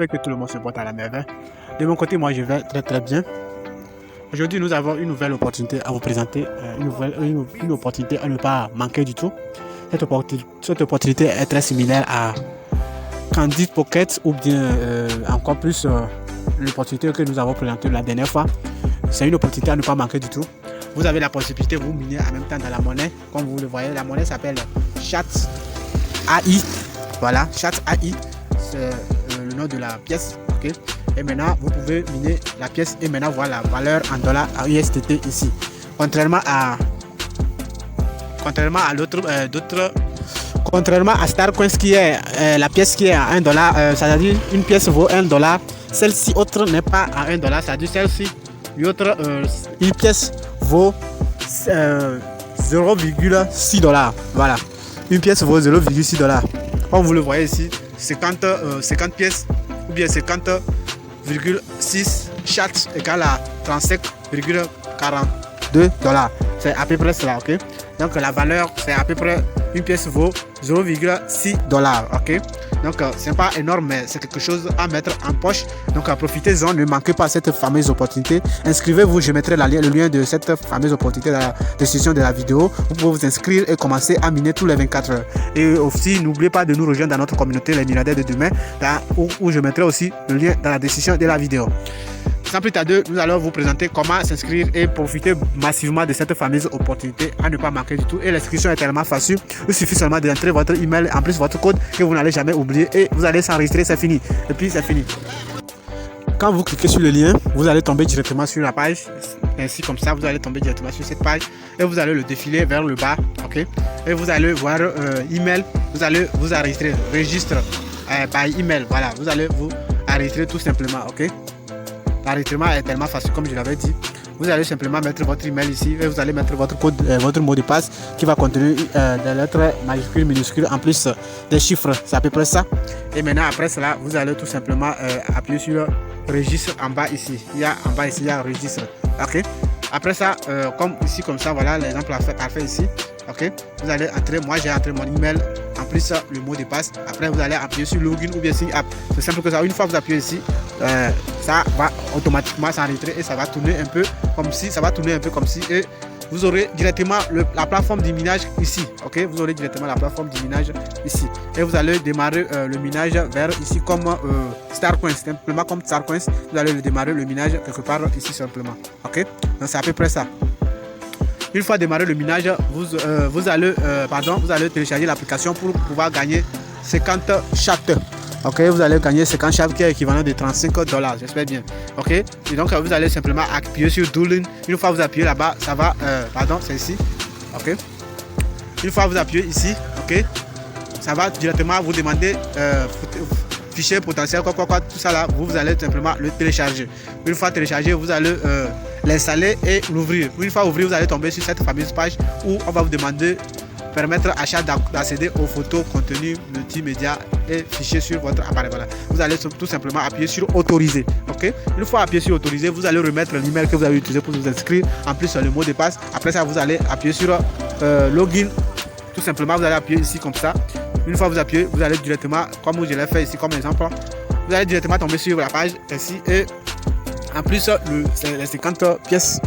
J'espère que tout le monde se porte à la merveille. De mon côté, moi, je vais très très bien. Aujourd'hui, nous avons une nouvelle opportunité à vous présenter, une opportunité à ne pas manquer du tout. Cette opportunité est très similaire à Candid Pocket ou bien encore plus l'opportunité que nous avons présentée la dernière fois. C'est une opportunité à ne pas manquer du tout. Vous avez la possibilité de vous miner en même temps dans la monnaie. Comme vous le voyez, la monnaie s'appelle Chat AI. Voilà, Chat AI. C'est le nom de la pièce. Okay. Et maintenant, vous pouvez miner la pièce et maintenant voir la valeur en dollars à USDT ici. Contrairement à contrairement à Starcoins qui est la pièce qui est à 1 dollar, c'est-à-dire une pièce vaut 1 dollar. Celle-ci autre n'est pas à 1 dollar, c'est-à-dire celle-ci, l'autre, une pièce vaut 0,6 dollars. Voilà, une pièce vaut 0,6 dollars. Comme vous le voyez ici, 50 pièces ou bien 50,6 chats égale à 35,42 dollars. C'est à peu près cela, ok? Donc la valeur, c'est à peu près, une pièce vaut 0,6 dollars, ok? Donc c'est pas énorme, mais c'est quelque chose à mettre en poche. Donc profitez-en, ne manquez pas cette fameuse opportunité. Inscrivez-vous, je mettrai le lien de cette fameuse opportunité dans la description de la vidéo. Vous pouvez vous inscrire et commencer à miner tous les 24 heures. Et aussi, n'oubliez pas de nous rejoindre dans notre communauté Les Milliardaires de Demain, où je mettrai aussi le lien dans la description de la vidéo. Sans plus tarder, nous allons vous présenter comment s'inscrire et profiter massivement de cette fameuse opportunité à ne pas manquer du tout. Et l'inscription est tellement facile. Il suffit seulement d'entrer votre email, en plus votre code que vous n'allez jamais oublier et vous allez s'enregistrer, c'est fini. Et puis c'est fini. Quand vous cliquez sur le lien, vous allez tomber directement sur la page. Ainsi comme ça, vous allez tomber directement sur cette page et vous allez le défiler vers le bas, ok? Et vous allez voir email, vous allez vous enregistrer, registre par email. Voilà, vous allez vous enregistrer tout simplement, ok? L'enregistrement est tellement facile comme je l'avais dit. Vous allez simplement mettre votre email ici et vous allez mettre votre code, votre mot de passe qui va contenir des lettres majuscules, minuscules en plus des chiffres. C'est à peu près ça. Et maintenant après cela, vous allez tout simplement appuyer sur registre en bas ici. Il y a en bas ici, il y a registre. Ok. Après ça, comme ici comme ça, voilà l'exemple parfait ici. Ok. Vous allez entrer. Moi j'ai entré mon email. En plus le mot de passe. Après vous allez appuyer sur login ou bien sign up. C'est simple que ça. Une fois que vous appuyez ici, ça va automatiquement s'enregistrer et ça va tourner un peu comme si, et vous aurez directement la plateforme de minage ici. Ok, vous aurez directement la plateforme de minage ici et vous allez démarrer le minage vers ici comme Starcoins, simplement comme Starcoins. Vous allez le démarrer le minage quelque part ici simplement. Ok, donc c'est à peu près ça. Une fois démarré le minage, vous allez télécharger l'application pour pouvoir gagner 50 chats. Ok, vous allez gagner 50 chats qui est équivalent de 35 dollars, j'espère bien. Ok, et donc vous allez simplement appuyer sur Doolin. Une fois vous appuyez là-bas, ça va, c'est ici. Ok, une fois vous appuyez ici, ok, ça va directement vous demander fichier potentiel, tout ça là, vous allez simplement le télécharger. Une fois téléchargé, vous allez l'installer et l'ouvrir. Une fois ouvert, vous allez tomber sur cette fameuse page où on va vous demander permettre à chaque d'accéder aux photos, contenus, multimédia et fichiers sur votre appareil. Voilà. Vous allez tout simplement appuyer sur autoriser. Ok. Une fois appuyé sur autoriser, vous allez remettre l'email que vous avez utilisé pour vous inscrire, en plus le mot de passe. Après ça, vous allez appuyer sur login. Tout simplement, vous allez appuyer ici comme ça. Une fois vous appuyez, vous allez directement, comme je l'ai fait ici comme exemple, vous allez directement tomber sur la page ici et en plus les 50 pièces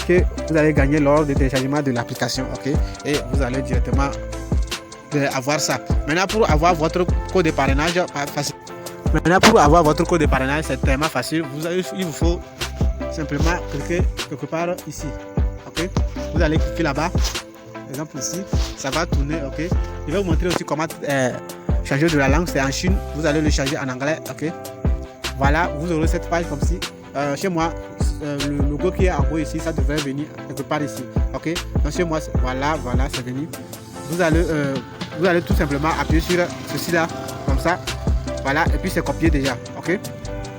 que vous allez gagner lors du téléchargement de l'application. Ok, et vous allez directement avoir ça. Maintenant pour avoir votre code de parrainage facile. C'est tellement facile. Il vous faut simplement cliquer quelque part ici. Ok, vous allez cliquer là-bas. Exemple ici, ça va tourner. Ok, je vais vous montrer aussi comment changer de la langue. C'est en Chine, vous allez le changer en anglais. Ok, voilà, vous aurez cette page comme si chez moi le logo qui est en haut ici, ça devrait venir quelque part ici. Ok, donc chez moi voilà c'est venu. Vous allez tout simplement appuyer sur ceci là comme ça, voilà, et puis c'est copié déjà. Ok,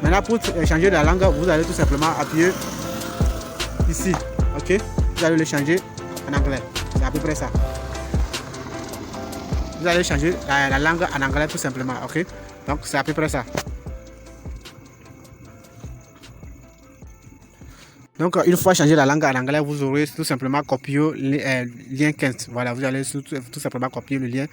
maintenant pour changer de la langue, vous allez tout simplement appuyer ici. Ok, vous allez le changer en anglais. C'est à peu près ça. Vous allez changer la langue en anglais tout simplement. Ok, donc c'est à peu près ça. Donc, une fois changé la langue en anglais, vous aurez tout simplement copié le lien 15. Voilà, vous allez tout simplement copier le lien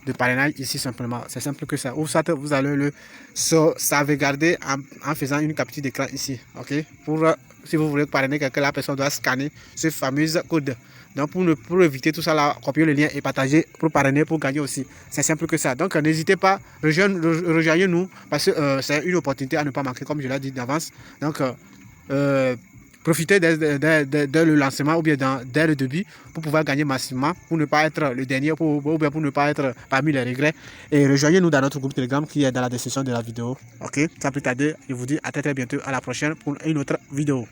de parrainage ici simplement. C'est simple que ça. Ou soit vous allez le sauvegarder en faisant une capture d'écran ici. Ok. Pour si vous voulez parrainer quelqu'un, la personne doit scanner ce fameux code. Donc pour éviter tout ça, là, copier le lien et partager pour parrainer, pour gagner aussi. C'est simple que ça. Donc n'hésitez pas, rejoignez-nous parce que c'est une opportunité à ne pas manquer, comme je l'ai dit d'avance. Donc profitez dès le lancement ou bien dès le début pour pouvoir gagner massivement, pour ne pas être le dernier ou bien pour ne pas être parmi les regrets. Et rejoignez-nous dans notre groupe Telegram qui est dans la description de la vidéo. Ok, sans plus tarder, je vous dis à très bientôt, à la prochaine pour une autre vidéo.